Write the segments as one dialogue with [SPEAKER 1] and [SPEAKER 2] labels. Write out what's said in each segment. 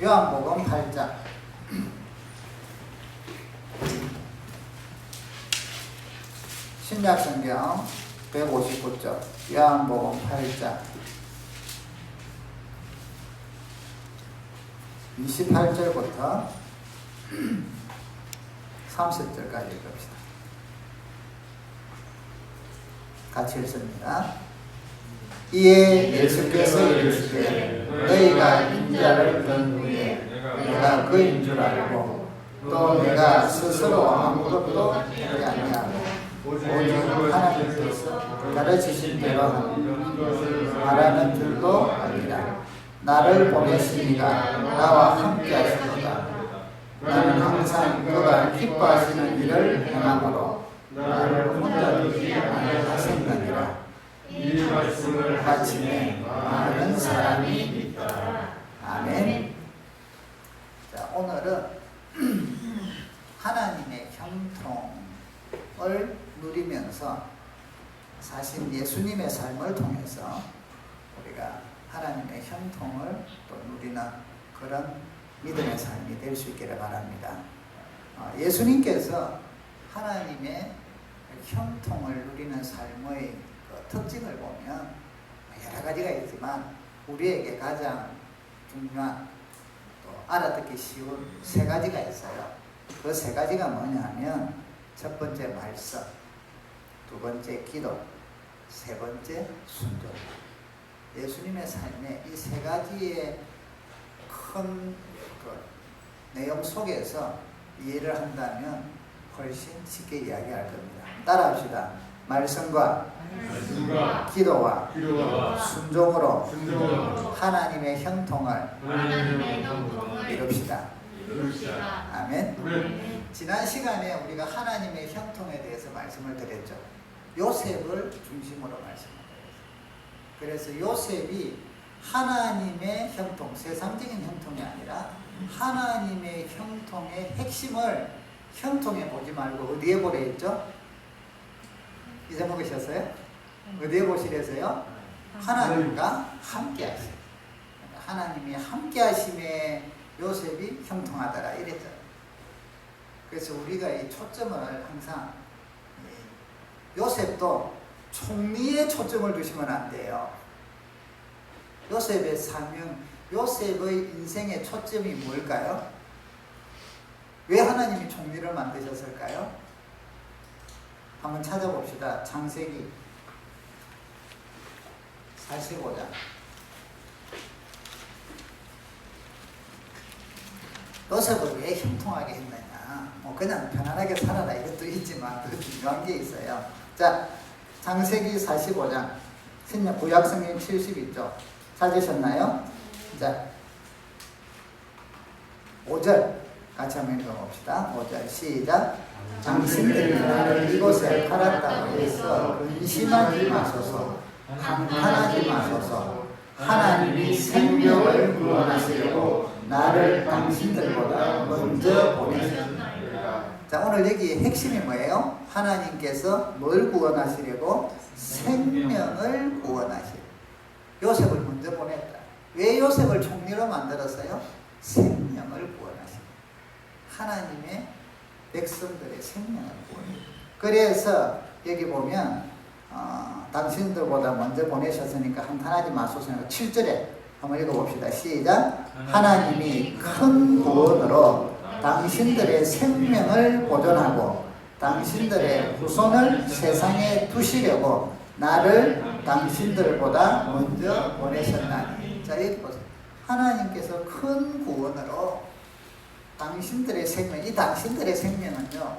[SPEAKER 1] 요한복음 8장. 신약성경 159쪽. 요한복음 8장 28절부터 30절까지 읽읍시다. 같이 읽습니다. 이에 예수께서 이르시되 너희가 인자를 본 후에 내가 그인 줄 알고 또 내가 스스로 아무것도 하지 아니하고 오직 하나님께서 가르치신 대로 말하는 줄도 아니라 나를 보내시니가 나와 함께 하시도다. 나는 항상 그가 기뻐하시는 일을 행함으로 나를 혼자 두지 아니하셨느니라. 이 말씀을 하시매 많은 사람이 있다. 아멘. 자, 오늘은 하나님의 형통을 누리면서 사실 예수님의 삶을 통해서 우리가 하나님의 형통을 또 누리는 그런 믿음의 삶이 될 수 있기를 바랍니다. 예수님께서 하나님의 형통을 누리는 삶의 특징을 보면 여러 가지가 있지만 우리에게 가장 중요한 또 알아듣기 쉬운 세 가지가 있어요. 그 세 가지가 뭐냐면 첫 번째 말씀, 두 번째 기도, 세 번째 순종. 예수님의 삶에 이 세 가지의 큰 내용 속에서 이해를 한다면 훨씬 쉽게 이야기할 겁니다. 따라합시다. 말씀과 기도와 순종으로 하나님의 형통을 이룹시다. 아멘. 지난 시간에 우리가 하나님의 형통에 대해서 말씀을 드렸죠. 요셉을 중심으로 말씀을 드렸어요. 그래서 요셉이 하나님의 형통, 세상적인 형통이 아니라 하나님의 형통의 핵심을 형통에 보지 말고 어디에 보려 했죠? 잊어먹으셨어요? 어디에 보시래서요? 하나님과 함께 하세요. 하나님이 함께 하심에 요셉이 형통하더라 이랬죠. 그래서 우리가 이 초점을 항상 요셉도 총리에 초점을 두시면 안 돼요. 요셉의 사명, 요셉의 인생의 초점이 뭘까요? 왜 하나님이 총리를 만드셨을까요? 한번 찾아봅시다. 창세기 45장. 요셉을 왜 형통하게 했느냐? 뭐 그냥 편안하게 살아라 이것도 있지만 더 중요한 게 있어요. 자, 창세기 45장. 신약 구약성경 72쪽. 찾으셨나요? 자, 5절 같이 한번 읽어봅시다. 5절 시작. 당신들이 나를 이곳에 팔았다고 해서 근심하지 마소서, 한탄하지 마소서. 하나님이 생명을 구원하시려고 나를 당신들보다 먼저 보내셨나이다. 자, 오늘 여기 핵심이 뭐예요? 하나님께서 뭘 구원하시려고? 생명을 구원하시려고. 요셉을 먼저 보냈다. 왜 요셉을 총리로 만들었어요? 생명을 구원하시려고. 하나님의 백성들의 생명을 구원해요. 그래서 여기 보면 당신들보다 먼저 보내셨으니까 한탄하지 마소서. 7절에 한번 읽어봅시다. 시작. 하나님이 큰 구원으로 당신들의 생명을 보존하고 당신들의 후손을 세상에 두시려고 나를 당신들보다 먼저 보내셨나니. 자, 여기 보세요. 하나님께서 큰 구원으로 당신들의 생명, 이 당신들의 생명은요,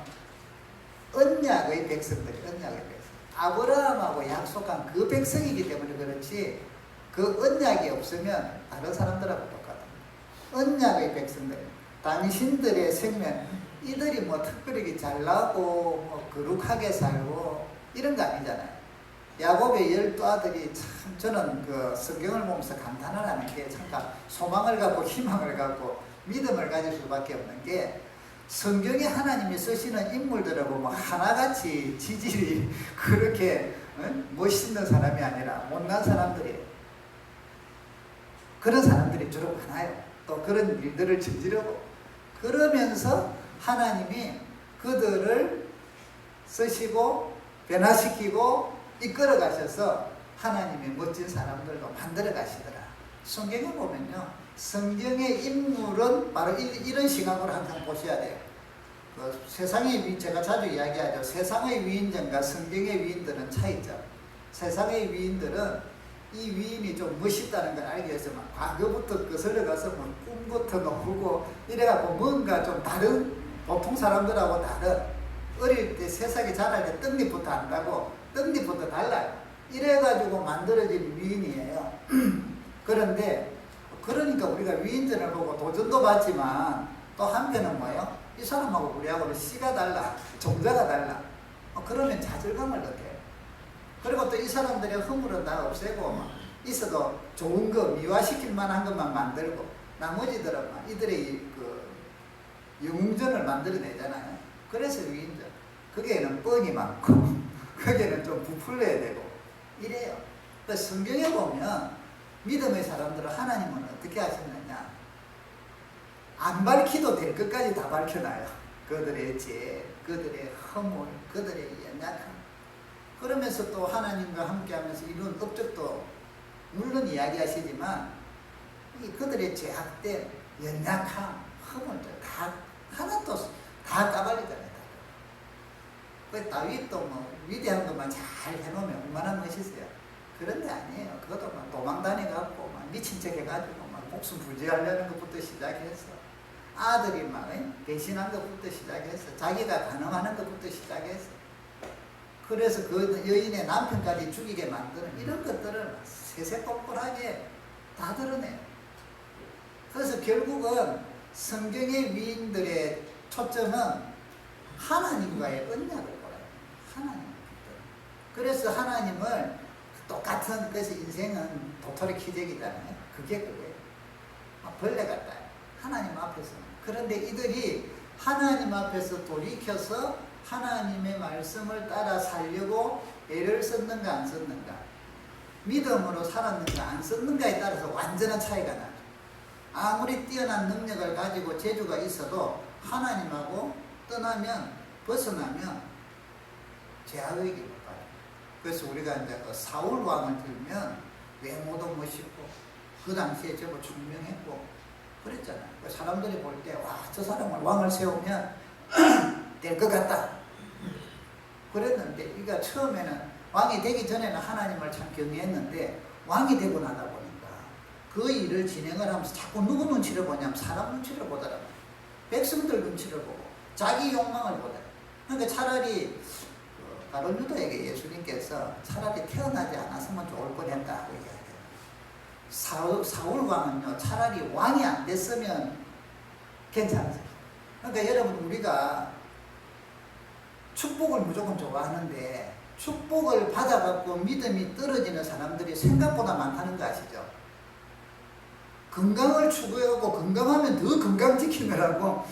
[SPEAKER 1] 언약의 백성들이, 언약의 백성. 아브라함하고 약속한 그 백성이기 때문에 그렇지, 그 언약이 없으면 다른 사람들하고 똑같아요. 언약의 백성들, 당신들의 생명, 이들이 뭐 특별히 잘나고 뭐 거룩하게 살고 이런 거 아니잖아요. 야곱의 12아들이 참 저는 그 성경을 보면서 감탄하는 게 참 소망을 갖고 희망을 갖고 믿음을 가질 수밖에 없는 게 성경에 하나님이 쓰시는 인물들을 보면 하나같이 지질이 그렇게 멋있는 사람이 아니라 못난 사람들이에요. 그런 사람들이 주로 많아요. 또 그런 일들을 저지르고 그러면서 하나님이 그들을 쓰시고 변화시키고 이끌어 가셔서 하나님의 멋진 사람들로 만들어 가시더라. 성경에 보면요, 성경의 인물은 바로 이런 시각으로 항상 보셔야 돼요. 그 세상의 제가 자주 이야기하죠. 세상의 위인전과 성경의 위인들은 차이죠. 세상의 위인들은 이 위인이 좀 멋있다는 걸 알기 위해서 막 과거부터 거슬러 가서 뭐 꿈부터 놓고 이래갖고 뭔가 좀 다른 보통 사람들하고 다른 어릴 때 세상에 자랄 때 떡잎부터 안다고 떡잎부터 달라요. 이래가지고 만들어진 위인이에요. 그런데 그러니까 우리가 위인전을 보고 도전도 받지만 또 한편은 뭐예요? 이 사람하고 우리하고는 씨가 달라, 종자가 달라. 그러면 좌절감을 느껴요. 그리고 또 이 사람들의 허물은 다 없애고 막 있어도 좋은 거 미화시킬 만한 것만 만들고 나머지들은 막 이들의 그 영웅전을 만들어내잖아요. 그래서 위인전. 거기에는 뻔이 많고 거기에는 좀 부풀려야 되고 이래요. 그래서 성경에 보면 믿음의 사람들은 하나님은 어떻게 하셨느냐, 안 밝히도 될 것까지 다 밝혀놔요. 그들의 죄, 그들의 허물, 그들의 연약함. 그러면서 또 하나님과 함께하면서 이룬 업적도 물론 이야기하시지만 그들의 죄악된 연약함, 허물들 다 하나도 다 까발리잖아요. 그 다윗도 뭐 위대한 것만 잘 해놓으면 얼마나 멋있어요. 그런데 아니에요. 그것도 막 도망다녀갖고 막 미친 척 해가지고 막 목숨 부지하려는 것부터 시작해서 아들이 막 배신한 것부터 시작해서 자기가 가늠하는 것부터 시작해서 그래서 그 여인의 남편까지 죽이게 만드는 이런 것들을 세세꼴꼴하게 다 드러내요. 그래서 결국은 성경의 위인들의 초점은 하나님과의 언약을 보라요. 하나님. 그래서 하나님을 똑같은, 그래서 인생은 도토리 키재기잖아요. 그게 그거예요. 벌레 같다. 하나님 앞에서. 그런데 이들이 하나님 앞에서 돌이켜서 하나님의 말씀을 따라 살려고 애를 썼는가 안 썼는가, 믿음으로 살았는가 안 썼는가에 따라서 완전한 차이가 나죠. 아무리 뛰어난 능력을 가지고 재주가 있어도 하나님하고 떠나면, 벗어나면 죄악의 길로 가요. 그래서 우리가 이제 그 사울 왕을 들면 외모도 멋있고 그 당시에 제법 총명했고 그랬잖아요. 사람들이 볼 때 와, 저 사람을 왕을 세우면 될 것 같다 그랬는데, 그러니까 처음에는 왕이 되기 전에는 하나님을 참 경외했는데 왕이 되고 나다 보니까 그 일을 진행을 하면서 자꾸 누구 눈치를 보냐면 사람 눈치를 보더라고요. 백성들 눈치를 보고 자기 욕망을 보더라고요. 그러니까 차라리 바로 유다에게 예수님께서 차라리 태어나지 않았으면 좋을 뻔했다고 얘기해요. 사울 왕은요, 차라리 왕이 안 됐으면 괜찮았어요. 그러니까 여러분, 우리가 축복을 무조건 좋아하는데 축복을 받아갖고 믿음이 떨어지는 사람들이 생각보다 많다는 거 아시죠? 건강을 추구하고 건강하면 더 건강 지키느라고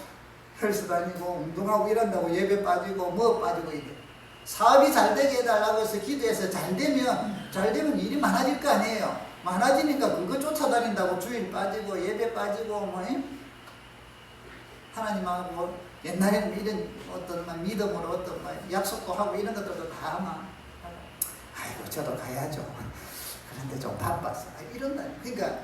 [SPEAKER 1] 헬스 다니고 운동하고 이런다고 예배 빠지고 뭐 빠지고 이게 사업이 잘 되게 해달라고 해서 기도해서 잘 되면 일이 많아질 거 아니에요. 많아지니까 그거 쫓아다닌다고 주일 빠지고 예배 빠지고 뭐 하나님하고 옛날에는 이런 어떤 믿음으로 어떤 약속도 하고 이런 것들도 다 하면 아이고 저도 가야죠. 그런데 좀 바빴어. 이런다. 그러니까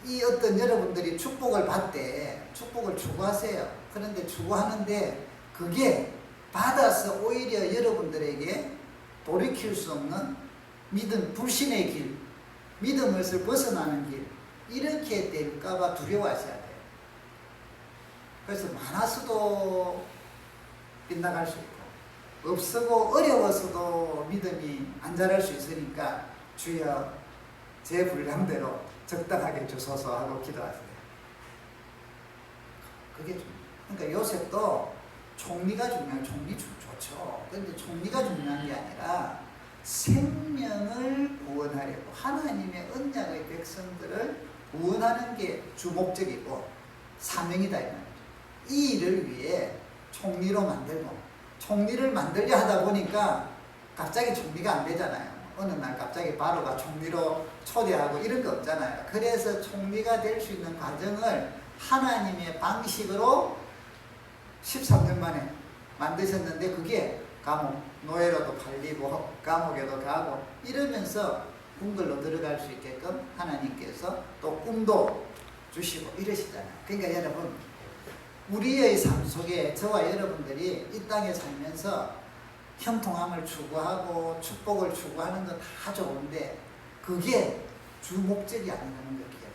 [SPEAKER 1] 이 어떤 여러분들이 축복을 받되 축복을 추구하세요. 그런데 추구하는데 그게 받아서 오히려 여러분들에게 돌이킬 수 없는 믿음, 불신의 길, 믿음에서 벗어나는 길, 이렇게 될까봐 두려워하셔야 돼요. 그래서 많아서도 빗나갈 수 있고 없어고 어려워서도 믿음이 안 자랄 수 있으니까 주여 제 분량대로 적당하게 주소서 하고 기도하세요. 그게 그러니까 요셉도 총리가 중요해요. 총리 좋죠. 그런데 총리가 중요한 게 아니라 생명을 구원하려고 하나님의 언약의 백성들을 구원하는 게 주 목적이고 사명이다 이 말이죠. 이 일을 위해 총리로 만들고 총리를 만들려 하다 보니까 갑자기 총리가 안 되잖아요. 어느 날 갑자기 바로가 총리로 초대하고 이런 거 없잖아요. 그래서 총리가 될 수 있는 과정을 하나님의 방식으로 13년 만에 만드셨는데 그게 감옥, 노예로도 팔리고 감옥에도 가고 이러면서 궁궐로 들어갈 수 있게끔 하나님께서 또 꿈도 주시고 이러시잖아요. 그러니까 여러분, 우리의 삶 속에 저와 여러분들이 이 땅에 살면서 형통함을 추구하고 축복을 추구하는 건 다 좋은데 그게 주 목적이 아니라는 걸 기억하세요.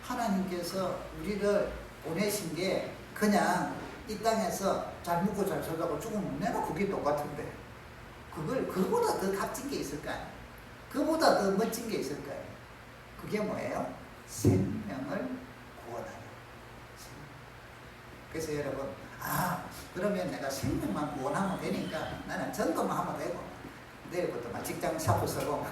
[SPEAKER 1] 하나님께서 우리를 보내신 게 그냥 이 땅에서 잘 먹고 잘 살다가 죽으면 내가 그게 똑같은데 그거보다 더 값진 게 있을까요? 그보다 더 멋진 게 있을까요? 그게 뭐예요? 생명을 구원하는. 그래서 여러분, 그러면 내가 생명만 구원하면 되니까 나는 전도만 하면 되고 내일부터 막 직장 샤프 쓰고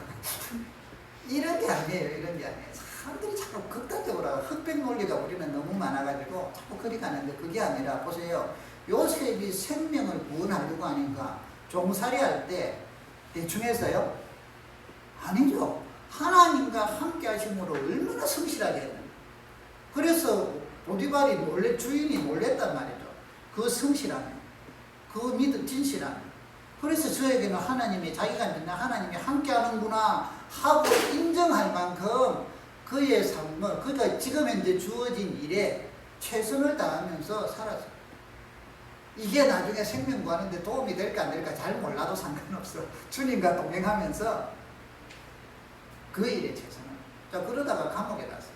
[SPEAKER 1] 이런 게 아니에요. 이런 게 아니에요. 사람들이 자꾸 극단적으로 흑백 논리가 우리는 너무 많아가지고 자꾸 그리 가는데 그게 아니라 보세요. 요셉이 생명을 구원하려고 하니까 종살이 할 때 대충 해서요? 아니죠. 하나님과 함께 하심으로 얼마나 성실하게 했는데. 그래서 보디발이 주인이 놀랬단 말이죠. 그 성실함, 그 믿음, 진실함. 그래서 저에게는 하나님이 자기가 맨날 하나님이 함께 하는구나 하고 인정할 만큼 그의 삶을, 그가 지금 현재 주어진 일에 최선을 다하면서 살았어요. 이게 나중에 생명 구하는데 도움이 될까 안 될까 잘 몰라도 상관없어. 주님과 동행하면서 그 일에 최선을. 자, 그러다가 감옥에 갔어요.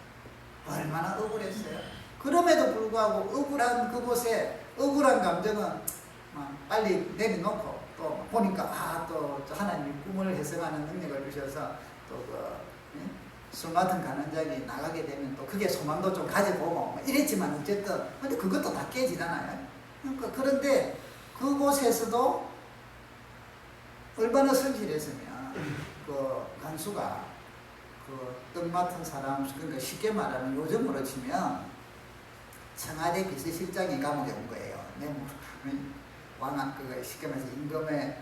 [SPEAKER 1] 얼마나 억울했어요. 그럼에도 불구하고 억울한 그곳에 억울한 감정은 빨리 내려놓고 또 보니까 또 하나님이 꿈을 해석하는 능력을 주셔서 또 술 맡은 간원장이 나가게 되면 또 그게 소망도 좀 가져보고 이랬지만 어쨌든 근데 그것도 다 깨지잖아요. 그러니까 그런데 그곳에서도 얼마나 성실했으면 그 간수가 그 떡 맡은 사람, 그러니까 쉽게 말하면 요즘으로 치면 청와대 비서실장이 감옥에 온 거예요. 왕한 그 쉽게 말해서 임금의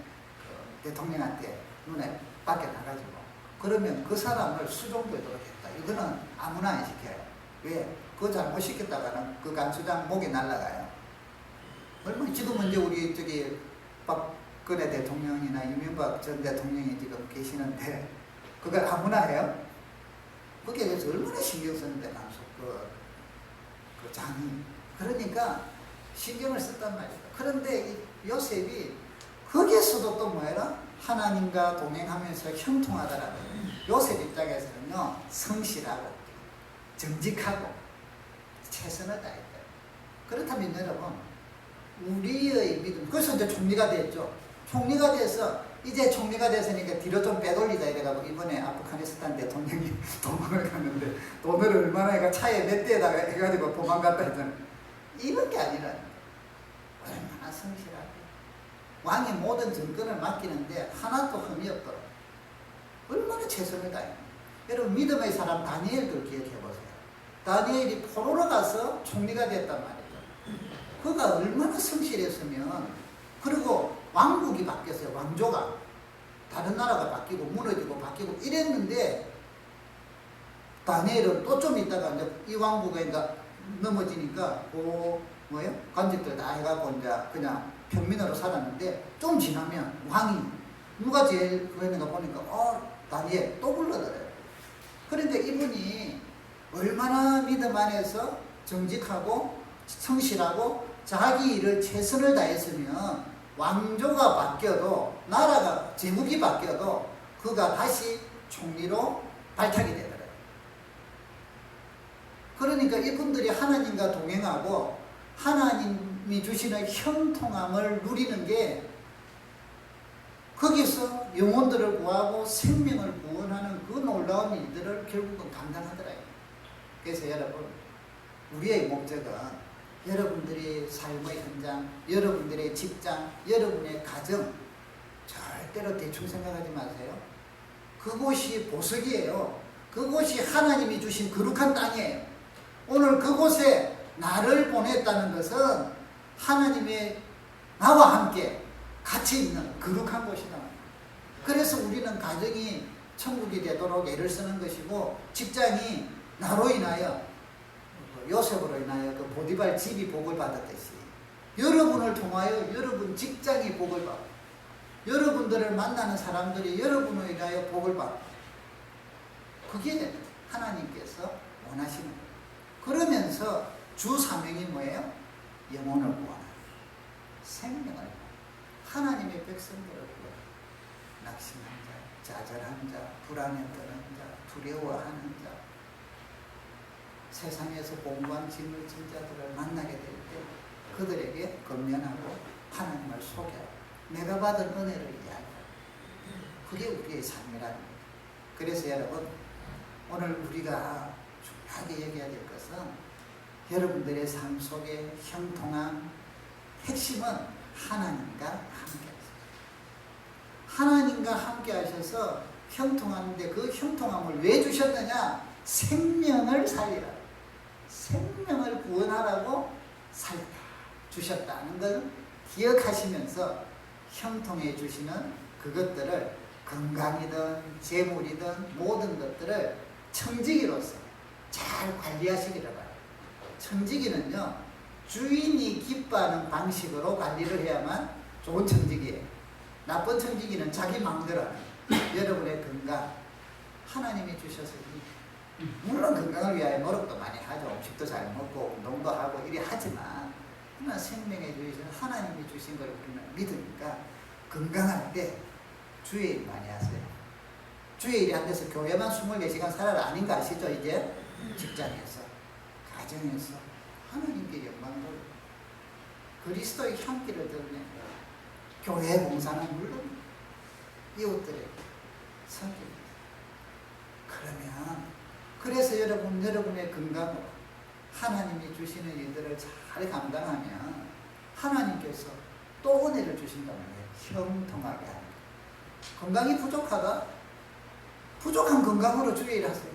[SPEAKER 1] 그 대통령한테 눈에 밖에나가지고 그러면 그 사람을 수종되도록 했다. 이거는 아무나 안 시켜요. 왜? 그거 잘못 시켰다가는 그 간수장 목이 날아가요. 얼마나 지금은 이제 우리 저기 박근혜 대통령이나 이명박 전 대통령이 지금 계시는데 그걸 아무나 해요? 거기에 대해서 얼마나 신경 쓰는데 간수 그 장이. 그러니까 신경을 썼단 말이에요. 그런데 이 요셉이 거기에서도 또 뭐예요? 하나님과 동행하면서 형통하더라고요. 요셉 입장에서는요, 성실하고 정직하고 최선을 다했어요. 그렇다면 여러분, 우리의 믿음, 그래서 이제 총리가 됐죠. 총리가 돼서 이제 총리가 됐으니까 뒤로 좀 빼돌리자 이래가지고 이번에 아프가니스탄 대통령이 도망을 갔는데 돈을 얼마나 차에 몇 대에다가 해가지고 도망갔다 했잖아요. 이런 게 아니라 얼마나 성실하게 왕이 모든 정권을 맡기는데 하나도 흠이 없도록 얼마나 최선을 다했는지. 여러분 믿음의 사람 다니엘들 기억해보세요. 다니엘이 포로로 가서 총리가 됐단 말이죠. 그가 얼마나 성실했으면. 그리고 왕국이 바뀌었어요. 왕조가 다른 나라가 바뀌고 무너지고 바뀌고 이랬는데 다니엘은 또 좀 있다가 이제 이 왕국에 이제 넘어지니까 관직들 다 해갖고 이제 그냥 평민으로 살았는데 좀 지나면 왕이 누가 제일 그랬는가 보니까 다니엘 또 불러들어요. 그런데 이분이 얼마나 믿음 안에서 정직하고 성실하고 자기 일을 최선을 다했으면 왕조가 바뀌어도 나라가 제국이 바뀌어도 그가 다시 총리로 발탁이 되더래요. 그러니까 이분들이 하나님과 동행하고 하나님이 주시는 형통함을 누리는 게 거기서 영혼들을 구하고 생명을 구원하는 그 놀라운 일들을 결국은 감당하더라고요. 그래서 여러분, 우리의 목적은 여러분들의 삶의 현장, 여러분들의 직장, 여러분의 가정 절대로 대충 생각하지 마세요. 그곳이 보석이에요. 그곳이 하나님이 주신 거룩한 땅이에요. 오늘 그곳에 나를 보냈다는 것은 하나님의 나와 함께 같이 있는 거룩한 곳이다. 그래서 우리는 가정이 천국이 되도록 애를 쓰는 것이고 직장이 나로 인하여 요셉으로 인하여 그 보디발 집이 복을 받았듯이 여러분을 통하여 여러분 직장이 복을 받고 여러분들을 만나는 사람들이 여러분을 인하여 복을 받고 그게 하나님께서 원하시는 거예요. 그러면서 주 사명이 뭐예요? 영혼을 구원하는 생명을 구원하는 하나님의 백성들을 구원하는 낙심한 자, 좌절한 자, 불안에 떠는 자, 두려워하는 자 세상에서 공부한 짐을 진 자들을 만나게 될 때 그들에게 건면하고 하나님을 소개하고 내가 받은 은혜를 이야기하고 그게 우리의 삶이라는 거예요. 그래서 여러분 오늘 우리가 중요하게 얘기해야 될 것은 여러분들의 삶 속에 형통한 핵심은 하나님과 함께 하셔서 하나님과 함께 하셔서 형통하는데 그 형통함을 왜 주셨느냐? 생명을 살리라. 생명을 구원하라고 살다 주셨다는 걸 기억하시면서 형통해 주시는 그것들을 건강이든 재물이든 모든 것들을 청지기로서 잘 관리하시기를 바랍니다. 청지기는요 주인이 기뻐하는 방식으로 관리를 해야만 좋은 청지기예요. 나쁜 청지기는 자기 마음대로 하는 여러분의 건강 하나님이 주셔서 물론 건강을 위하여 노력도 많이 하죠. 음식도 잘 먹고 운동도 하고 이래 하지만 그러나 생명에 주신 하나님이 주신 걸 우리는 믿으니까 건강할 때 주의 일 많이 하세요. 주의 일이 안 돼서 교회만 24시간 살아라 아닌 거 아시죠? 이제 직장에서 가정에서 하나님께 영광 돌리고 그리스도의 향기를 드러내고 교회 봉사는 물론 이웃들에게 섬깁니다. 그러면 그래서 여러분의 건강으로 하나님이 주시는 일들을 잘 감당하면 하나님께서 또 은혜를 주신단 말이에요. 형통하게 하는 거예요. 건강이 부족하다? 부족한 건강으로 주의 일 하세요.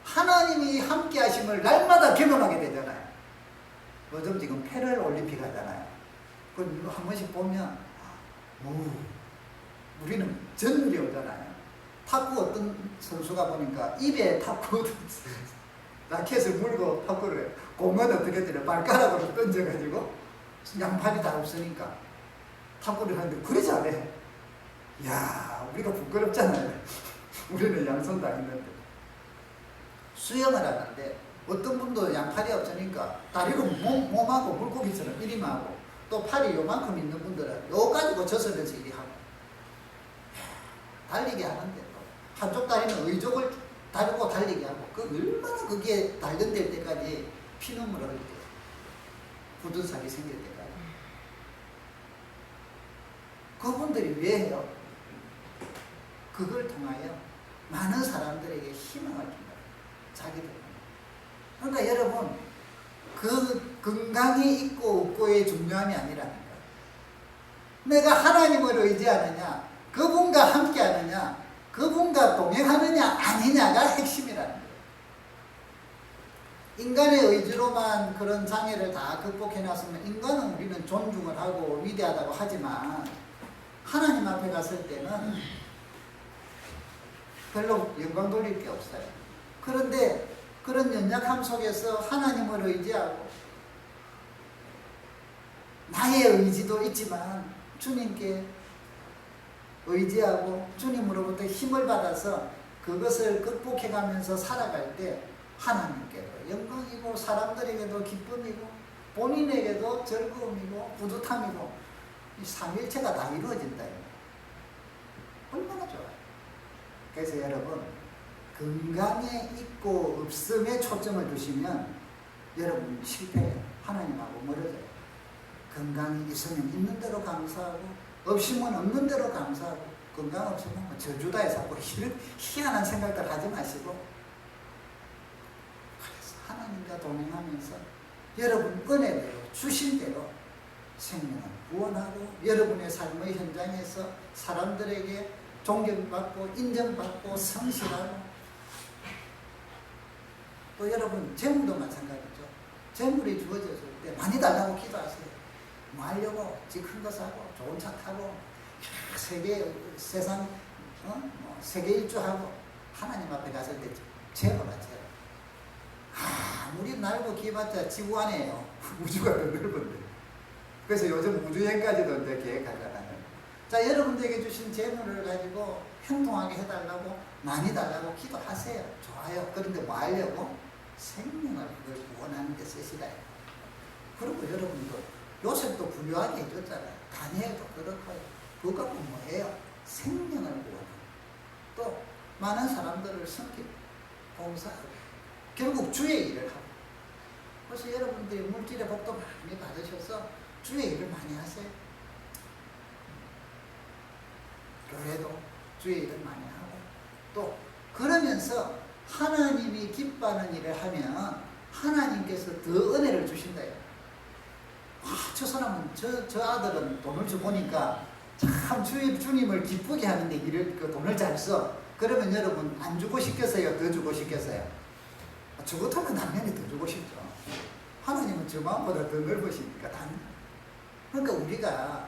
[SPEAKER 1] 하나님이 함께 하심을 날마다 경험하게 되잖아요. 요즘 지금 패럴 올림픽 하잖아요. 그걸 한 번씩 보면 우리는 전율이 오잖아요. 탁구 어떤 선수가 보니까 입에 탁구 라켓을 물고 탁구를 해요. 공은 어떻게 때려 발가락으로 던져가지고 양팔이 다 없으니까 탁구를 하는데 그리 잘해. 야 우리가 부끄럽잖아요. 우리는 양손 다 있는데 수영을 하는데 어떤 분도 양팔이 없으니까 다리로 몸하고 물고기처럼 이리만 하고 또 팔이 요만큼 있는 분들은 요 가지고 젖으면서 이리 하고 달리기 하는데 한쪽 다리는 의족을 다리고 달리기 하고 그 얼마나 그게 단련될 때까지 피눈물 흘릴 때 굳은 살이 생길 때까지 그분들이 왜 해요? 그걸 통하여 많은 사람들에게 희망을 줍니다. 자기들. 그러니까 여러분 그 건강이 있고 없고의 중요함이 아니라는 거예요. 내가 하나님을 의지하느냐 그분과 함께 하느냐 그분과 동행하느냐 아니냐가 핵심이라는 거예요. 인간의 의지로만 그런 장애를 다 극복해놨으면 인간은 우리는 존중을 하고 위대하다고 하지만 하나님 앞에 갔을 때는 별로 영광 돌릴 게 없어요. 그런데 그런 연약함 속에서 하나님을 의지하고 나의 의지도 있지만 주님께 의지하고 주님으로부터 힘을 받아서 그것을 극복해가면서 살아갈 때 하나님께도 영광이고 사람들에게도 기쁨이고 본인에게도 즐거움이고 뿌듯함이고 이 삼일체가 다 이루어진다. 얼마나 좋아요. 그래서 여러분 건강에 있고 없음에 초점을 두시면 여러분 실패해요. 하나님하고 멀어져요. 건강이 있으면 있는 대로 감사하고 없으면 없는 대로 감사하고 건강 없으면 뭐 저주다 해서 뭐 희한한 생각들 하지 마시고 그래서 하나님과 동행하면서 여러분 은혜대로 주신 대로 생명을 구원하고 여러분의 삶의 현장에서 사람들에게 존경받고 인정받고 성실하고 또 여러분 재물도 마찬가지죠. 재물이 주어졌을 때 많이 달라고 기도하세요. 뭐 하려고 집 큰 거 사고 좋은 차 타고 세상 세계 일주하고 하나님 앞에 갔을 때 제로라 제로. 아무리 날고 기봤자 지구 안에요. 우주가 더 넓은데. 그래서 요즘 우주여행까지도 이제 계획하잖아요. 자, 여러분들에게 주신 재물을 가지고 형통하게 해달라고 많이 달라고 기도하세요. 좋아요. 그런데 뭐 하려고? 생명을 그걸 구원하는 데 쓰시라. 그리고 여러분도 요셉도 부유하게 해줬잖아요. 다니엘도 그렇고요. 그거 뭐예요? 생명을 구원하는. 또 많은 사람들을 섬기고 봉사하고 결국 주의 일을 하고. 그래서 여러분들이 물질의 복도 많이 받으셔서 주의 일을 많이 하세요. 교회도 주의 일을 많이 하고 또 그러면서 하나님이 기뻐하는 일을 하면 하나님께서 더 은혜를 주신다요. 저 사람은 저 아들은 돈을 주보니까 참 주님을 기쁘게 하는데 일을 그 돈을 잘 써. 그러면 여러분 안 주고 싶겠어요? 더 주고 싶겠어요? 저 같으면 당연히 더 주고 싶죠. 하나님은 저 마음보다 더 넓으시니까 당연히. 그러니까 우리가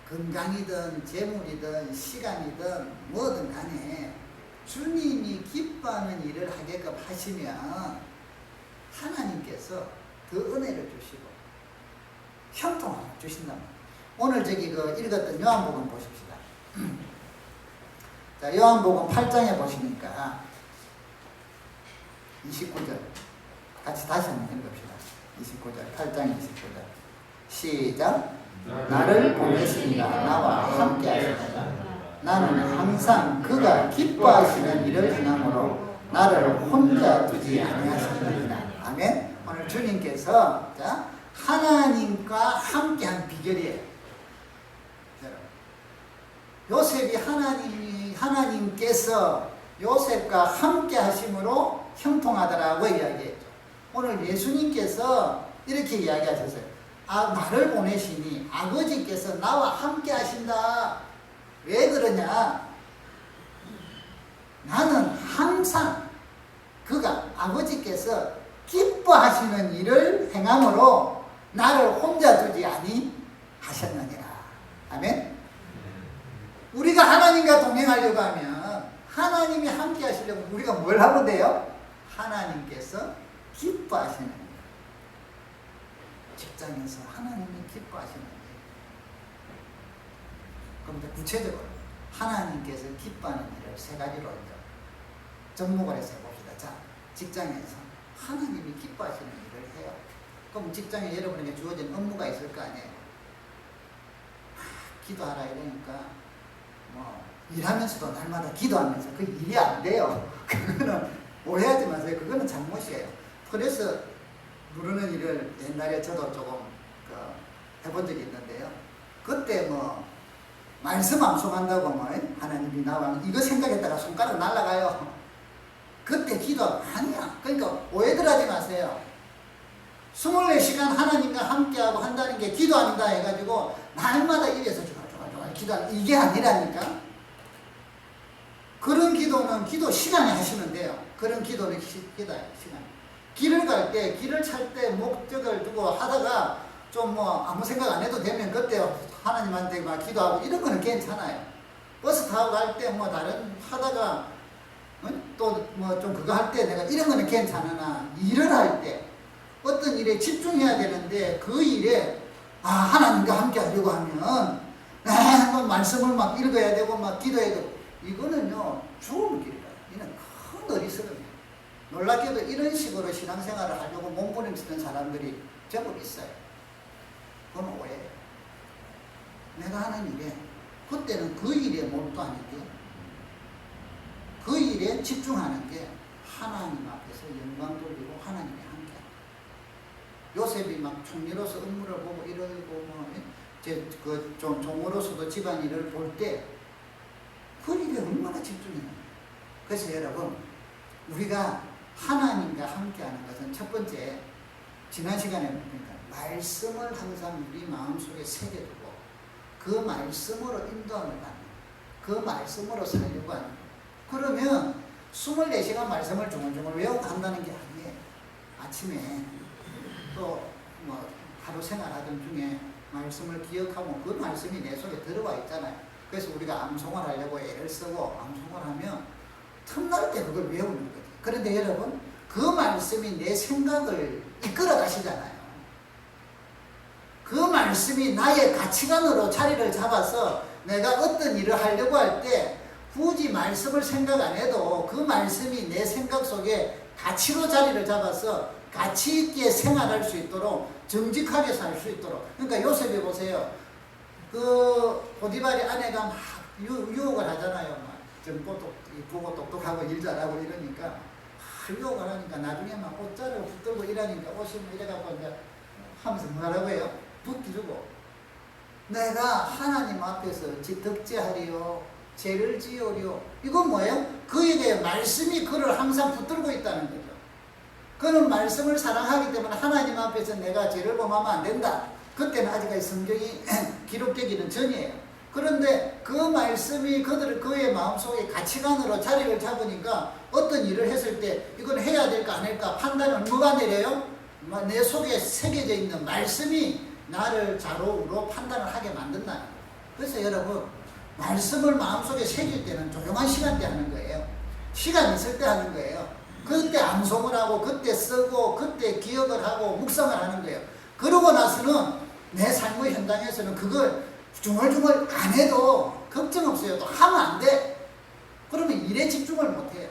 [SPEAKER 1] 건강이든 재물이든 시간이든 뭐든 간에 주님이 기뻐하는 일을 하게끔 하시면 하나님께서 더 은혜를 주시고 형통함을 주신단 말이에요. 오늘 저기 그 읽었던 요한복음 보십시다. 자, 요한복음 8장에 보시니까 29절 같이 다시 한번 읽읍시다. 29절 8장 29절 시작. 나를 보내신다 나와 함께 하시다. 나는 항상 그가 기뻐하시는 일을 행함으로 나를 혼자 두지 아니하시느니라. 아멘. 오늘 주님께서 자 하나님과 함께한 비결이에요. 요셉이 하나님께서 요셉과 함께 하심으로 형통하더라고 이야기했죠. 오늘 예수님께서 이렇게 이야기하셨어요. 나를 보내시니 아버지께서 나와 함께 하신다. 왜 그러냐? 나는 항상 그가 아버지께서 기뻐하시는 일을 행함으로 나를 혼자 두지 아니하셨느니라. 아멘. 우리가 하나님과 동행하려고 하면 하나님이 함께 하시려면 우리가 뭘 하면 돼요? 하나님께서 기뻐하시는 일. 직장에서 하나님이 기뻐하시는 일. 그럼 구체적으로 하나님께서 기뻐하는 일을 세 가지로 접목을 해서 봅시다. 자, 직장에서 하나님이 기뻐하시는 일을 해요. 그럼 직장에 여러분에게 주어진 업무가 있을 거 아니에요. 기도하라 이러니까 뭐 일하면서도 날마다 기도하면서 그 일이 안 돼요. 그거는 오해하지 마세요. 그거는 잘못이에요. 그래서 부르는 일을 옛날에 저도 조금 해본 적이 있는데요. 그때 뭐 말씀 암송한다고 뭐 하나님이 나와 이거 생각했다가 손가락 날아가요. 그때 기도 아니야. 그러니까 오해들 하지 마세요. 24시간 하나님과 함께하고 한다는 게 기도 아니다 해가지고 날마다 이래서 좋아 기도하는 이게 아니라니까. 그런 기도는 기도 시간에 하시면 돼요. 그런 기도는 기도 시간. 길을 갈 때, 길을 찰 때 목적을 두고 하다가 좀 뭐 아무 생각 안 해도 되면 그때 하나님한테 막 기도하고 이런 거는 괜찮아요. 버스 타고 갈 때 뭐 다른 하다가 또 뭐 좀 그거 할 때 내가 이런 거는 괜찮으나 일을 할 때 어떤 일에 집중해야 되는데 그 일에 하나님과 함께 하려고 하면 뭐 말씀을 막 읽어야 되고 막 기도해야 되고 이거는요 죽음의 길이에요. 이는 큰 어리석음이에요. 놀랍게도 이런 식으로 신앙생활을 하려고 몸부림치는 사람들이 제법 있어요. 그건 오해예요. 내가 하는 일에 그때는 그 일에 몰두하는 게 그 일에 집중하는 게 하나님 앞에서 영광 돌리고 하나님이 함께 요셉이 막 총리로서 업무를 보고 이러고 좀 종으로서도 집안일을 볼 때 그 일에 얼마나 집중했나. 그래서 여러분 우리가 하나님과 함께하는 것은 첫 번째 지난 시간에 보니까 말씀을 항상 우리 마음속에 새겨두고 그 말씀으로 인도함을 받는 그 말씀으로 살려고 하는 거예요. 그러면 24시간 말씀을 중얼중얼 외우고 한다는 게 아니에요. 아침에 또 뭐 하루 생활하던 중에 말씀을 기억하면 그 말씀이 내 속에 들어와 있잖아요. 그래서 우리가 암송을 하려고 애를 쓰고 암송을 하면 틈날 때 그걸 외우는 거죠. 그런데 여러분 그 말씀이 내 생각을 이끌어 가시잖아요. 그 말씀이 나의 가치관으로 자리를 잡아서 내가 어떤 일을 하려고 할 때 굳이 말씀을 생각 안 해도 그 말씀이 내 생각 속에 가치로 자리를 잡아서 가치 있게 생활할 수 있도록 정직하게 살 수 있도록. 그러니까 요셉이 보세요. 그 보디발의 아내가 막 유혹을 하잖아요. 막 젊고 이쁘고 똑똑하고 일 잘하고 이러니까 유혹을 하니까 나중에 막 옷자를 붙들고 이러니까 옷이 뭐 이래갖고 이제 하면서 뭐라고 해요? 붓기 주고 내가 하나님 앞에서 덕지하리요 죄를 지으리요. 이건 뭐예요? 그에게 말씀이 그를 항상 붙들고 있다는 거죠. 그는 말씀을 사랑하기 때문에 하나님 앞에서 내가 죄를 범하면 안 된다. 그때는 아직까지 성경이 기록되기는 전이에요. 그런데 그 말씀이 그의 마음속에 가치관으로 자리를 잡으니까 어떤 일을 했을 때 이건 해야 될까 안 할까 판단을 누가 내려요? 내 속에 새겨져 있는 말씀이 나를 좌로우로 판단을 하게 만든다는 거예요. 그래서 여러분 말씀을 마음속에 새길 때는 조용한 시간 때 하는 거예요. 시간 있을 때 하는 거예요. 그때 암송을 하고 그때 쓰고 그때 기억을 하고 묵상을 하는 거예요. 그러고 나서는 내 삶의 현장에서는 그걸 중얼중얼 안 해도 걱정 없어요. 또 하면 안 돼. 그러면 일에 집중을 못 해요.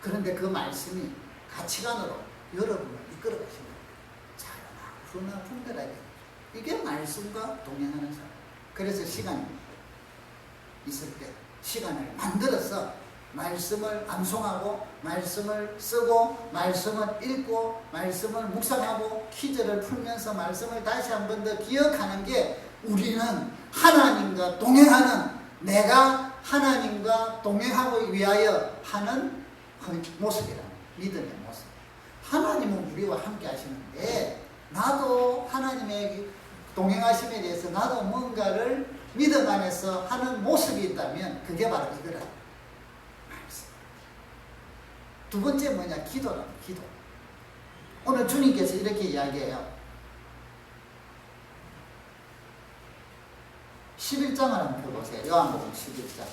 [SPEAKER 1] 그런데 그 말씀이 가치관으로 여러분을 이끌어 가십니다. 잘하나 후나 분별하게. 이게 말씀과 동행하는 사람. 그래서 시간이 있을 때 시간을 만들어서 말씀을 암송하고 말씀을 쓰고 말씀을 읽고 말씀을 묵상하고 퀴즈를 풀면서 말씀을 다시 한 번 더 기억하는 게 우리는 하나님과 동행하는, 내가 하나님과 동행하기 위하여 하는 모습이라, 믿음의 모습. 하나님은 우리와 함께 하시는데 나도 하나님의 동행하심에 대해서 나도 뭔가를 믿음 안에서 하는 모습이 있다면 그게 바로 이거라. 두 번째 뭐냐? 기도라. 기도. 오늘 주님께서 이렇게 이야기해요. 11장을 한번 펴보세요. 요한복음 11장.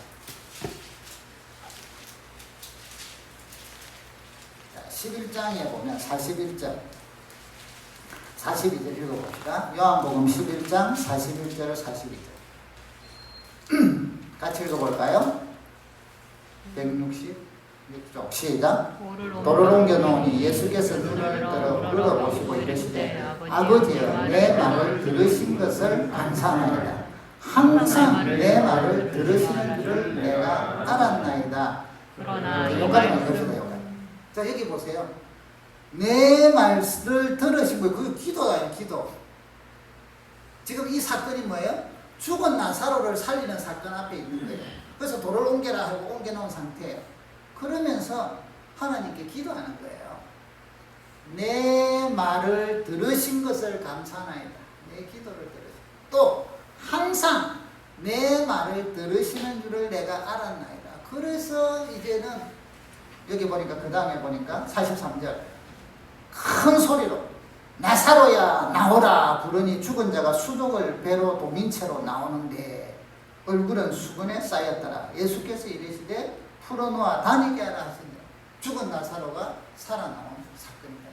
[SPEAKER 1] 자, 11장에 보면 41절 42절 읽어봅시다. 요한복음 11장 41절 42절 같이 읽어볼까요? 166쪽 시작. 돌을 옮겨놓으니 예수께서 눈을 들어 긁어보시고 이르시되 아버지여 내 말을 들으신 것을 감사하나이다. 항상 내 말을 들으시는 줄을 내가 알았나이다. 그러나 여기까지만 읽읍시다. 자, 여기 보세요. 내 말을 들으시고, 그게 기도예요. 기도. 지금 이 사건이 뭐예요? 죽은 나사로를 살리는 사건 앞에 있는 거예요. 그래서 돌을 옮겨라 하고 옮겨놓은 상태예요. 그러면서 하나님께 기도하는 거예요. 내 말을 들으신 것을 감사하나이다. 내 기도를 들으시고 또 항상 내 말을 들으시는 줄을 내가 알았나이다. 그래서 이제는 여기 보니까 그 다음에 보니까 43절 큰 소리로 나사로야 나오라 부르니 죽은 자가 수족을 배로 도민채로 나오는데 얼굴은 수건에 쌓였더라. 예수께서 이르시되 풀어놓아 다니게 하라 하시니 죽은 나사로가 살아나온 사건이다.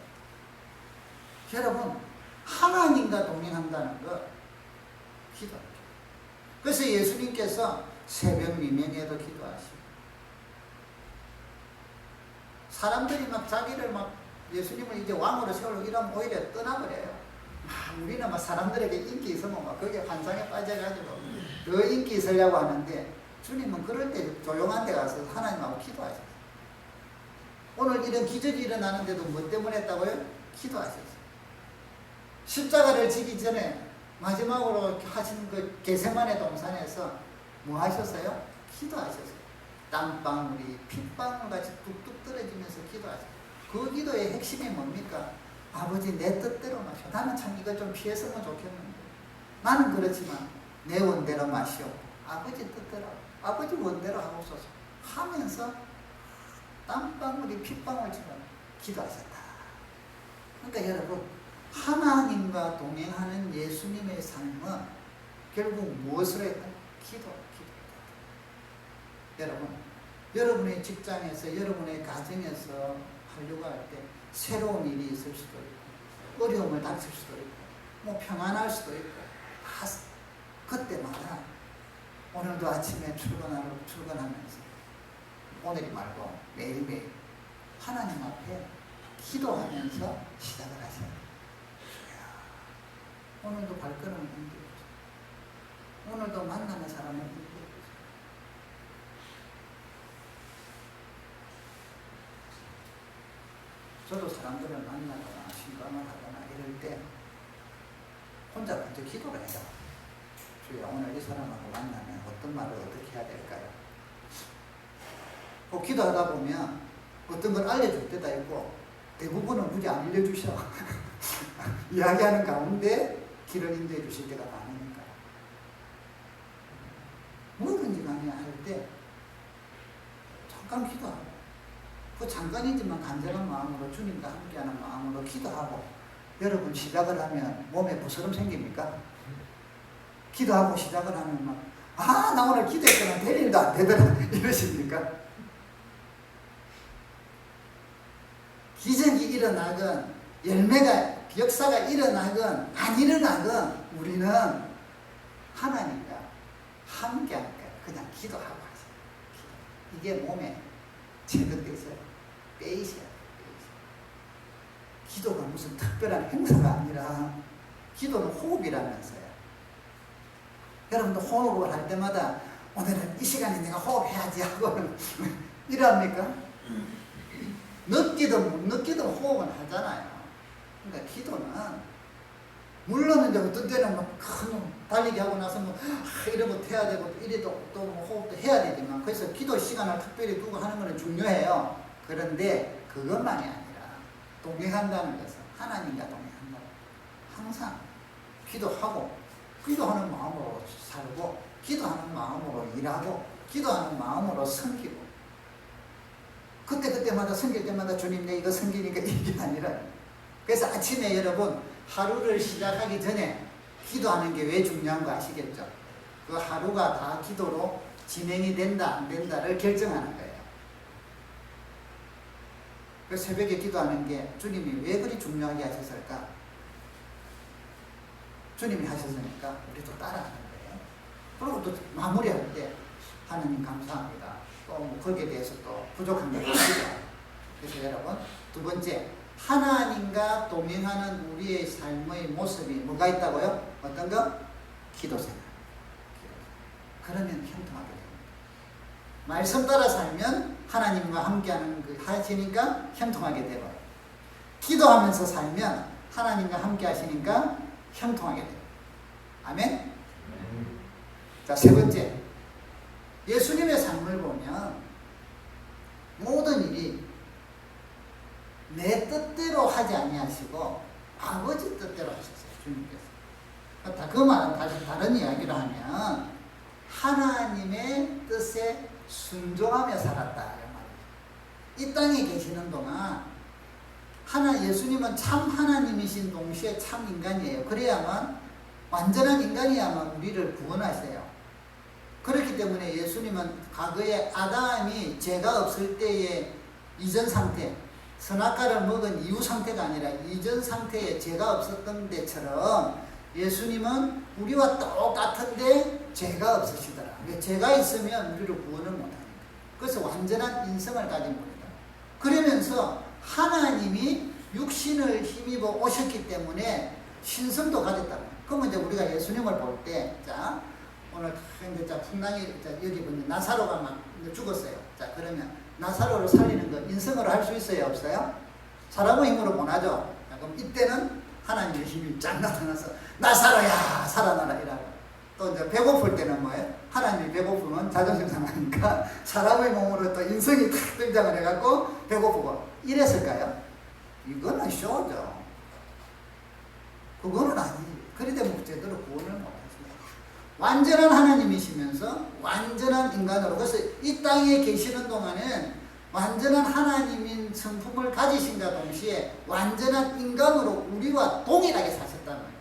[SPEAKER 1] 여러분 하나님과 동행한다는 거 기도. 그래서 예수님께서 새벽 미명에도 기도하시고 사람들이 막 자기를 막 예수님을 이제 왕으로 세우려고 이러면 오히려 떠나버려요. 우리는 막 사람들에게 인기 있으면 막 거기에 환상에 빠져가지고 더 인기 있으려고 하는데 주님은 그럴 때 조용한 데 가서 하나님하고 기도하셨어요. 오늘 이런 기적이 일어나는데도 뭐 때문에 했다고요? 기도하셨어요. 십자가를 지기 전에 마지막으로 하신 그 겟세마네 동산에서 뭐 하셨어요? 기도하셨어요. 땀방울이 핏방울같이 뚝뚝 떨어지면서 기도하셨어요. 그 기도의 핵심이 뭡니까? 아버지 내 뜻대로 마셔. 나는 참 이거 좀 피했으면 좋겠는데 나는 그렇지만 내 원대로 마시오. 아버지 뜻대로, 아버지 원대로 하옵소서 하면서 땀방울이 핏방울처럼 기도하셨다. 그러니까 여러분 하나님과 동행하는 예수님의 삶은 결국 무엇을 했다? 기도. 여러분, 여러분의 직장에서, 여러분의 가정에서 하려고 할 때 새로운 일이 있을 수도 있고 어려움을 닥칠 수도 있고 뭐 평안할 수도 있고 다 그때마다 오늘도 아침에 출근하면서 오늘이 말고 매일매일 하나님 앞에 기도하면서 시작을 하셔야 돼요. 오늘도 발걸음을 흔들어주세요. 오늘도 만나는 사람을 흔들어주세요. 저도 사람들을 만나거나 신방을 하거나 이럴 때 혼자 먼저 기도를 해요. 주여, 오늘 이 사람하고 만나면 어떤 말을 어떻게 해야 될까요? 기도하다 보면 어떤 걸 알려줄 때도 있고 대부분은 굳이 안 알려주셔. 이야기하는 가운데 길을 인도해 주실 때가 많으니까. 뭐든지 간에 할 때 잠깐 기도하고 그 잠깐이지만 간절한 마음으로 주님과 함께하는 마음으로 기도하고 여러분 시작을 하면 몸에 부스럼 생깁니까? 기도하고 시작을 하면 막 나 오늘 기도했더니 될 일도 안 되더라 이러십니까? 기적이 일어나건 열매가 역사가 일어나건 안 일어나건 우리는 하나님과 함께할 거예요. 그냥 기도하고 하세요. 이게 몸에 체득돼서 빼이셔야 돼요. 기도가 무슨 특별한 행사가 아니라 기도는 호흡이라면서요. 여러분도 호흡을 할 때마다 오늘은 이 시간에 내가 호흡해야지 하고 이러합니까? 느끼든 못 느끼든 호흡은 하잖아요. 그러니까 기도는 물론 이제 어떤 때는 막 큰 달리기 하고 나서 뭐 이러고 해야 되고 이래도 또 뭐 호흡도 해야 되지만 그래서 기도 시간을 특별히 두고 하는 것은 중요해요. 그런데 그것만이 아니라 동행한다는 것은 하나님과 동행한다. 항상 기도하고 기도하는 마음으로 살고 기도하는 마음으로 일하고 기도하는 마음으로 섬기고 그때마다 섬길 때마다 주님 내 이거 섬기니까 이게 아니라 그래서 아침에 여러분 하루를 시작하기 전에 기도하는 게 왜 중요한 거 아시겠죠? 그 하루가 다 기도로 진행이 된다 안 된다를 결정하는 거예요. 그 새벽에 기도하는 게 주님이 왜 그리 중요하게 하셨을까? 주님이 하셨으니까 우리도 따라하는 거예요. 그리고 또 마무리할 때 하나님 감사합니다. 또 뭐 거기에 대해서 또 부족한 걸 아시죠? 그래서 여러분 두 번째 하나님과 동행하는 우리의 삶의 모습이 뭐가 있다고요? 어떤 거? 기도 생활. 그러면 형통하게 됩니다. 말씀 따라 살면 하나님과 함께하는 그 하시니까 형통하게 되고 기도하면서 살면 하나님과 함께 하시니까 형통하게 돼요. 아멘? 자, 세 번째. 예수님의 삶을 보면 모든 일이 내 뜻대로 하지 아니하시고 아버지 뜻대로 하셨어요. 주님께서. 그 말은 다른 이야기로 하면 하나님의 뜻에 순종하며 살았다. 이 땅에 계시는 동안 예수님은 참 하나님이신 동시에 참 인간이에요. 그래야만 완전한 인간이야만 우리를 구원하세요. 그렇기 때문에 예수님은 과거에 아담이 죄가 없을 때의 이전 상태, 선악과를 먹은 이후 상태가 아니라 이전 상태에 죄가 없었던 데처럼 예수님은 우리와 똑같은데 죄가 없으시더라. 죄가 있으면 우리를 구원을 못하니까. 그래서 완전한 인성을 가진 분이다. 그러면서 하나님이 육신을 힘입어 오셨기 때문에 신성도 가졌다. 그러면 이제 우리가 예수님을 볼 때, 자, 오늘 자, 풍랑이 여기 보면 나사로가 막 죽었어요. 자, 그러면 나사로를 살리는 거 인성으로 할 수 있어요, 없어요? 사람의 힘으로 못하죠. 자, 그럼 이때는 하나님의 힘이 쫙 나타나서 나사로야 살아나라 이라고. 또 이제 배고플 때는 뭐예요? 하나님이 배고프면 자존심 상하니까 사람의 몸으로 또 인성이 탁 등장을 해갖고 배고프고 이랬을까요? 이거는 쇼죠. 그거는 아니지. 그리 때문에 제대로 구원을 못하시죠. 완전한 하나님이시면서 완전한 인간으로. 그래서 이 땅에 계시는 동안은 완전한 하나님인 성품을 가지신과 동시에 완전한 인간으로 우리와 동일하게 사셨다는 거예요.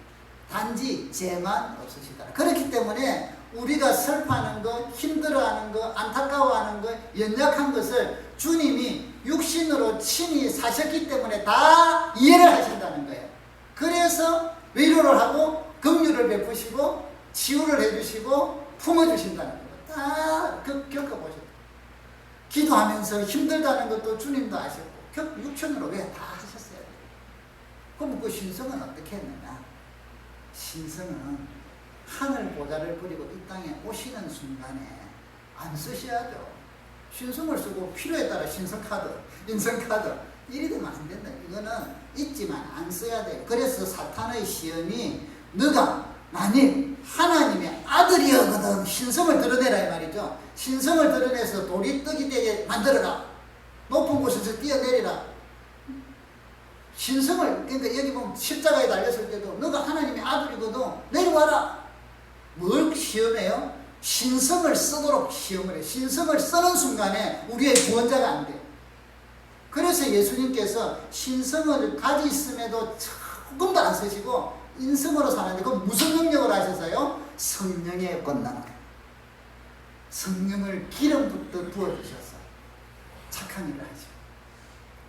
[SPEAKER 1] 단지 죄만 없으시다. 그렇기 때문에 우리가 슬퍼하는 것, 힘들어하는 것, 안타까워하는 것, 연약한 것을 주님이 육신으로 친히 사셨기 때문에 다 이해를 하신다는 거예요. 그래서 위로를 하고 긍휼을 베푸시고 치유를 해주시고 품어주신다는 거예요. 다 겪어보셨다. 기도하면서 힘들다는 것도 주님도 아셨고 육천으로 왜 다 하셨어요. 그럼 그 신성은 어떻게 했느냐. 신성은 하늘 보좌를 버리고 이 땅에 오시는 순간에 안 쓰셔야죠. 신성을 쓰고 필요에 따라 신성카드, 인성카드 이리 되면 안 된다. 이거는 있지만 안 써야 돼요. 그래서 사탄의 시험이 너가 만일 하나님의 아들이었거든 신성을 드러내라 이 말이죠. 신성을 드러내서 돌이 떡이 되게 만들어라. 높은 곳에서 뛰어내리라. 신성을, 그러니까 여기 보면 십자가에 달렸을 때도 너가 하나님의 아들이거든 내려와라. 뭘 시험해요? 신성을 쓰도록 시험을 해요. 신성을 쓰는 순간에 우리의 구원자가 안 돼요. 그래서 예수님께서 신성을 가지있음에도 조금도 안 쓰시고 인성으로 사는데 그건 무슨 능력을 하셔서요? 성령의 권능을. 성령을 기름부터 부어주셔서 착한 일을 하죠.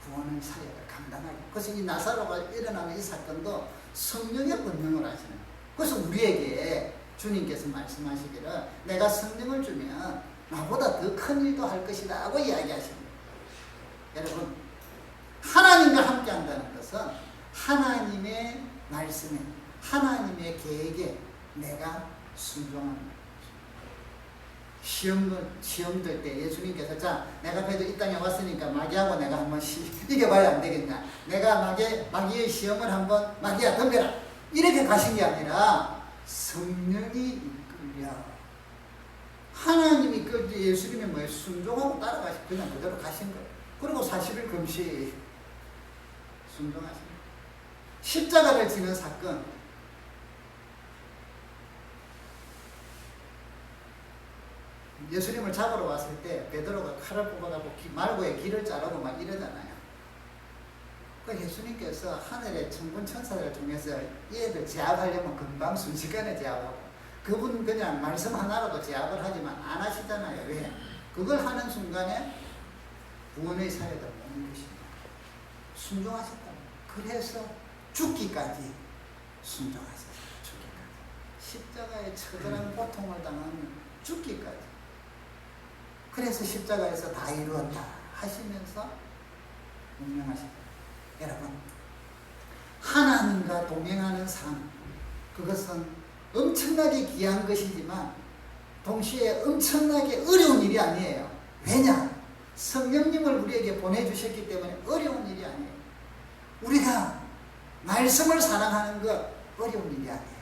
[SPEAKER 1] 구원의 사역을 감당하죠. 그래서 이 나사로가 일어나는 이 사건도 성령의 권능을 하시는 거예요. 그래서 우리에게 주님께서 말씀하시기를 내가 성령을 주면 나보다 더 큰 일도 할 것이다 하고 이야기하십니다. 여러분, 하나님과 함께 한다는 것은 하나님의 말씀에, 하나님의 계획에 내가 순종합니다. 시험 들 때 예수님께서 자, 내가 그래도 이 땅에 왔으니까 마귀하고 내가 한번 이겨봐야 안 되겠냐. 내가 마귀의 시험을 한번 마귀야 덤벼라. 이렇게 가신 게 아니라 성령이 이끌려. 하나님이 이끌 때 예수님이 뭐예요? 순종하고 따라가시고 그냥 그대로 가신 거예요. 그리고 40일 금식 순종하신 거예요. 십자가를 지는 사건. 예수님을 잡으러 왔을 때 베드로가 칼을 뽑아가지고 말고의 길을 자르고 막 이러잖아요. 그 예수님께서 하늘의 천군 천사들을 통해서 얘들 제압하려면 금방 순식간에 제압하고 그분 그냥 말씀 하나로도 제압을 하지만 안 하시잖아요. 왜? 그걸 하는 순간에 구원의 사역을 못 이루십니다. 순종하셨다. 그래서 죽기까지 순종하셨어요. 죽기까지. 십자가의 처절한 고통을 당하는 죽기까지. 그래서 십자가에서 다 이루었다 하시면서 운명하십니다. 여러분, 하나님과 동행하는 삶, 그것은 엄청나게 귀한 것이지만 동시에 엄청나게 어려운 일이 아니에요. 왜냐? 성령님을 우리에게 보내주셨기 때문에 어려운 일이 아니에요. 우리가 말씀을 사랑하는 것 어려운 일이 아니에요.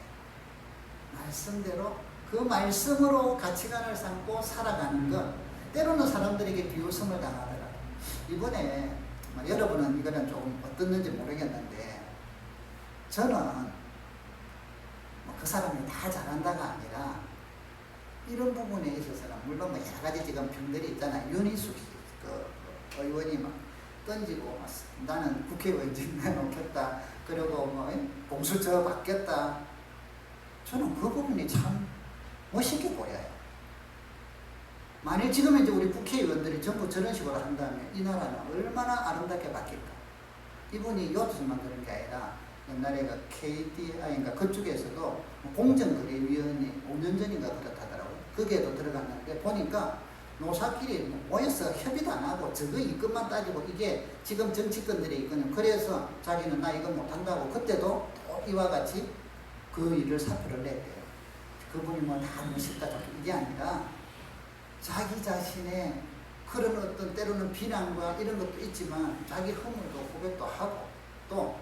[SPEAKER 1] 말씀대로 그 말씀으로 가치관을 삼고 살아가는 것, 때로는 사람들에게 비웃음을 당하더라. 이번에 여러분은 이거는 조금 어떻는지 모르겠는데 저는 그 사람이 다 잘한다가 아니라 이런 부분에 있어서는 물론 여러 가지 지금 병들이 있잖아요. 윤희숙 의원이 막 던지고 나는 국회의원직 내놓겠다. 그리고 공수처 받겠다. 저는 그 부분이 참 멋있게 보여요. 만일 지금 이제 우리 국회의원들이 전부 저런 식으로 한다면 이 나라는 얼마나 아름답게 바뀔까. 이분이 여기서 만드는 게 아니라 옛날에 그 KDI인가 그쪽에서도 공정거래위원회 5년 전인가 그렇다더라고요. 거기에도 들어갔는데 보니까 노사끼리 모여서 협의도 안 하고 저거 이것만 따지고 이게 지금 정치권들이 있거든요. 그래서 자기는 나 이거 못한다고 그때도 또 이와 같이 그 일을 사표를 냈대요. 그분이 뭐 다 멋있다 이게 아니라 자기 자신의 그런 어떤 때로는 비난과 이런 것도 있지만 자기 허물도 고백도 하고 또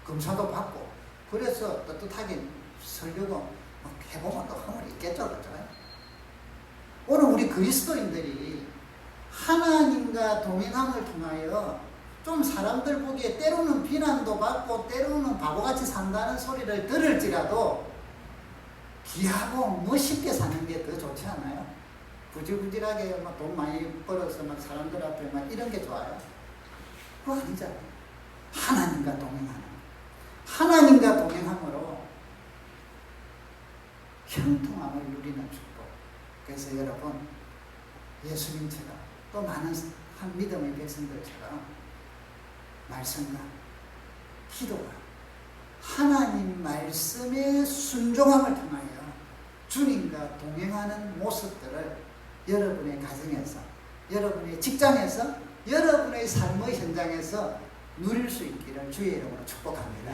[SPEAKER 1] 검사도 받고 그래서 떳떳하게 설교고 해보면 또 허물이 있겠죠. 그렇죠? 오늘 우리 그리스도인들이 하나님과 동행함을 통하여 좀 사람들 보기에 때로는 비난도 받고 때로는 바보같이 산다는 소리를 들을지라도 귀하고 멋있게 사는 게 더 좋지 않아요? 부질부질하게 막 돈 많이 벌어서 막 사람들 앞에 막 이런 게 좋아요? 그거 아니잖아요. 하나님과 동행하는. 하나님과 동행함으로 형통함을 누리는 축복. 그래서 여러분, 예수님처럼 또 많은 한 믿음의 백성들처럼 말씀과 기도가 하나님 말씀의 순종함을 통하여 주님과 동행하는 모습들을 여러분의 가정에서, 여러분의 직장에서, 여러분의 삶의 현장에서 누릴 수 있기를 주의 이름으로 축복합니다.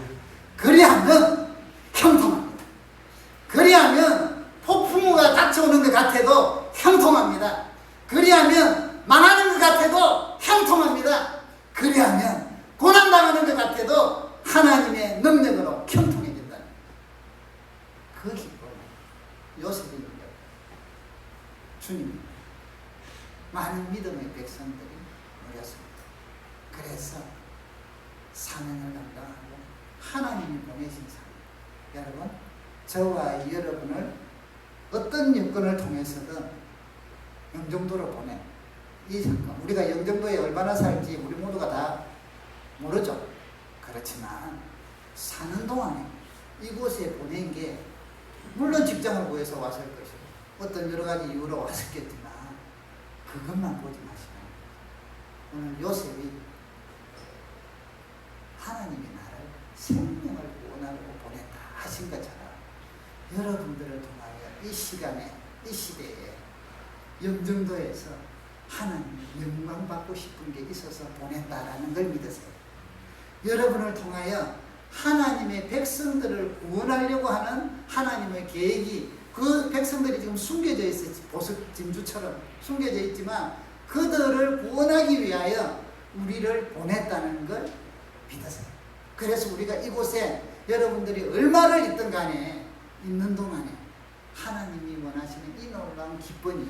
[SPEAKER 1] 그리하면 형통합니다. 그리하면 폭풍우가 닥쳐오는 것 같아도 형통합니다. 그리하면 망하는 것 같아도 형통합니다. 그리하면 고난당하는 것 같아도 하나님의 능력으로 형통해진다. 그 기쁨을 요셉이 누려요. 주님이 많은 믿음의 백성들이 누렸습니다. 그래서 사명을 감당하고 하나님이 보내신 사명. 여러분, 저와 여러분을 어떤 여건을 통해서든 영종도로 보내. 이 사건, 우리가 영종도에 얼마나 살지 우리 모두가 다 모르죠. 그렇지만 사는 동안에 이곳에 보낸 게 물론 직장을 구해서 왔을 것이고 어떤 여러 가지 이유로 왔었겠지만 그것만 보지 마시고 오늘 요셉이 하나님이 나를 생명을 구원하려고 보냈다 하신 것처럼 여러분들을 통하여 이 시간에, 이 시대에 영종도에서 하나님 영광 받고 싶은 게 있어서 보냈다라는 걸 믿으세요. 여러분을 통하여 하나님의 백성들을 구원하려고 하는 하나님의 계획이 그 백성들이 지금 숨겨져 있어요. 보석 진주처럼 숨겨져 있지만 그들을 구원하기 위하여 우리를 보냈다는 걸 믿으세요. 그래서 우리가 이곳에 여러분들이 얼마를 있든 간에 있는 동안에 하나님이 원하시는 이 놀라운 기쁨이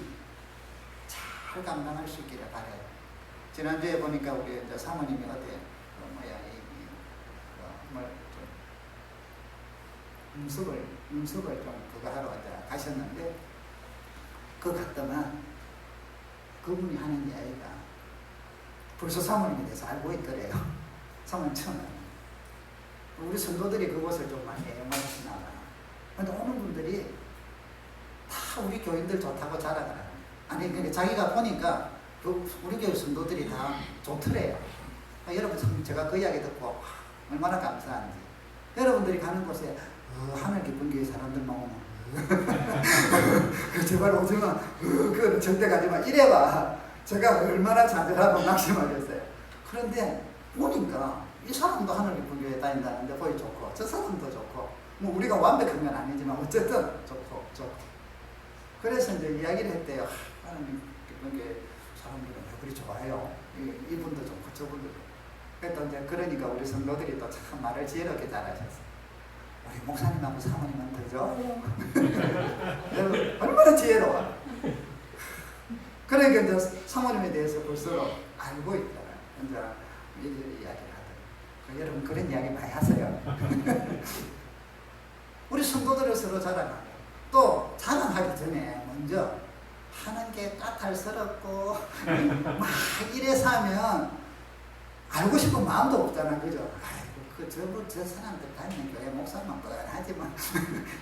[SPEAKER 1] 잘 감당할 수 있기를 바라요. 지난주에 보니까 우리 사모님이 어때? 음습을 좀 그거 하러 가셨는데 그 갔더만 그분이 하는 이야기가 벌써 사모님에 대해서 알고 있더래요. 사모님 처음 알아요. 우리 성도들이 그곳을 좀 많이 애용하시나 봐. 근데 오는 분들이 다 우리 교인들 좋다고 자랑하라. 아니 그러니까 자기가 보니까 우리 교회 성도들이 다 좋더래요. 여러분 제가 그 이야기 듣고 얼마나 감사한지. 여러분들이 가는 곳에 하늘 깊은 교회 사람들만 오면 제발 오지마 그 절대 가지마 이래봐. 제가 얼마나 좌절하고 낙심하겠어요. 그런데 보니까 이 사람도 하늘 깊은 교회 다닌다는데 보이 좋고 저 사람도 좋고 뭐 우리가 완벽한 건 아니지만 어쨌든 좋고 그래서 이제 이야기를 했대요. 하늘 깊은 교회 사람들은 왜 그리 좋아요? 이분도 좋고 저분도 좋고. 이제 그러니까 우리 성도들이 또 참 말을 지혜롭게 잘하셨어요. 우리 목사님하고 사모님은 더 좋아요. 얼마나 지혜로워. 그러니까 이제 사모님에 대해서 벌써 알고 있다. 이제 이야기를 하더라고요. 여러분 그런 이야기 많이 하세요. 우리 성도들을 서로 자랑하고 또 자랑하기 전에 먼저 하는 게 까탈스럽고 막 이래서 하면 알고 싶은 마음도 없잖아. 그죠? 아이고, 저 사람들 다니는 교회 목사만 뻔하지만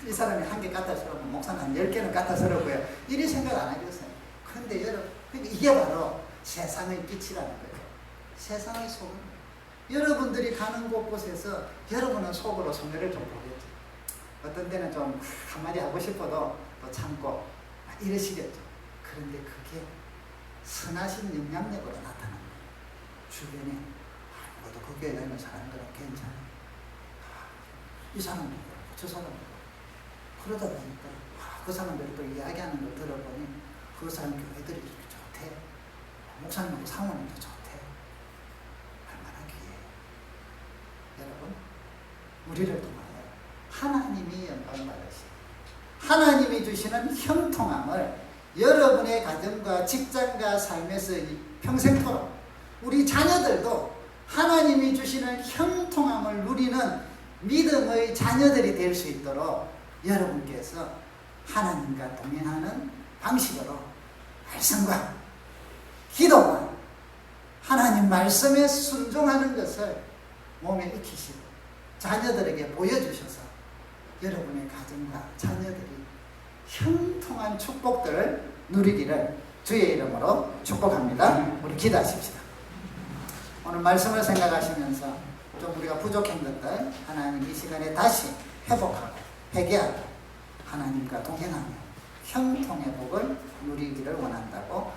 [SPEAKER 1] 이 사람이 한 개 까탈스럽고 목사는 한 10개는 까탈스럽고요. 이리 생각 안 하겠어요. 그런데 여러분, 이게 바로 세상의 빛이라는 거예요. 세상의 소금. 여러분들이 가는 곳곳에서 여러분은 속으로 손해를 좀 보겠죠. 어떤 때는 좀 한마디 하고 싶어도 또 참고 이러시겠죠. 그런데 그게 선하신 영향력으로 나타납니다. 주변에 아무것도 그 교회에 있는 사람들은 괜찮아. 이 사람도 그렇고 저 사람도 그렇고. 그러다 보니까 그 사람들이 또 이야기하는 걸 들어보니 그 사람 교회들이 좋대. 목사님하고 사모님도 좋대. 얼마나 귀해. 여러분, 우리를 통하여 하나님이 영광 받으시고 하나님이 주시는 형통함을 여러분의 가정과 직장과 삶에서 평생토록 우리 자녀들도 하나님이 주시는 형통함을 누리는 믿음의 자녀들이 될 수 있도록 여러분께서 하나님과 동행하는 방식으로 말씀과 기도와 하나님 말씀에 순종하는 것을 몸에 익히시고 자녀들에게 보여주셔서 여러분의 가정과 자녀들이 형통한 축복들을 누리기를 주의 이름으로 축복합니다. 우리 기도하십시다. 오늘 말씀을 생각하시면서 좀 우리가 부족한 것들 하나님 이 시간에 다시 회복하고 회개하고 하나님과 동행하며 형통의 복을 누리기를 원한다고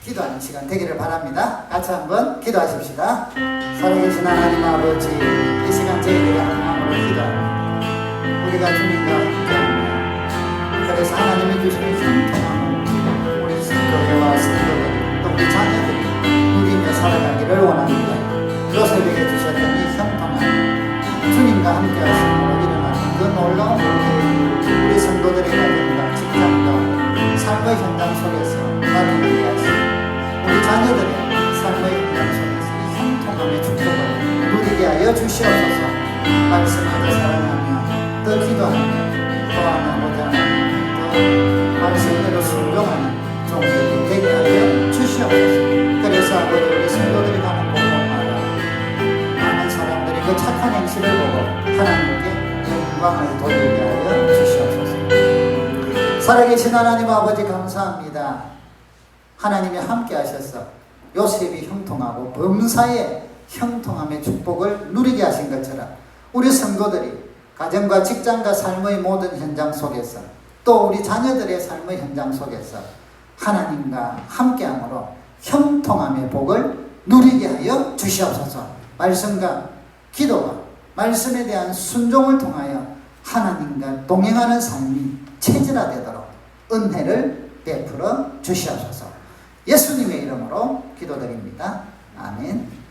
[SPEAKER 1] 기도하는 시간 되기를 바랍니다. 같이 한번 기도하십시다. 살아계신 하나님 아버지, 이 시간 저희들이 한 마음으로 기도합니다. 우리가 주님과 함께하며 그래서 하나님이 주시는 형통함을 우리 교회와 성도들 또 우리 자녀들이 누리며 살아가기를 원합니다. 요셉에게 주셨던 이 형통함, 주님과 함께 하심으로 일어나는 그 놀라운 일이 우리 성도들의 가정과 직장과 삶의 현장 속에서 나타나게 하시고 우리 자녀들의 삶의 현장 속에서 이 형통함의 축복을 누리게 하여 주시옵소서. 말씀을 더 사랑하며 더 기도하며 또 하나보다 더 말씀대로 순종하는 종들이 되게 하여 주시옵소서. 그래서 아버지 우리 성도들이 가는 곳곳마다 많은 사람들이 그 착한 행실을 보고 하나님께 영광을 돌리게 하여 주시옵소서. 살아계신 하나님 아버지 감사합니다. 하나님이 함께 하셔서 요셉이 형통하고 범사의 형통함의 축복을 누리게 하신 것처럼 우리 성도들이 가정과 직장과 삶의 모든 현장 속에서 또 우리 자녀들의 삶의 현장 속에서 하나님과 함께함으로 형통함의 복을 누리게 하여 주시옵소서. 말씀과 기도와 말씀에 대한 순종을 통하여 하나님과 동행하는 삶이 체질화되도록 은혜를 베풀어 주시옵소서. 예수님의 이름으로 기도드립니다. 아멘.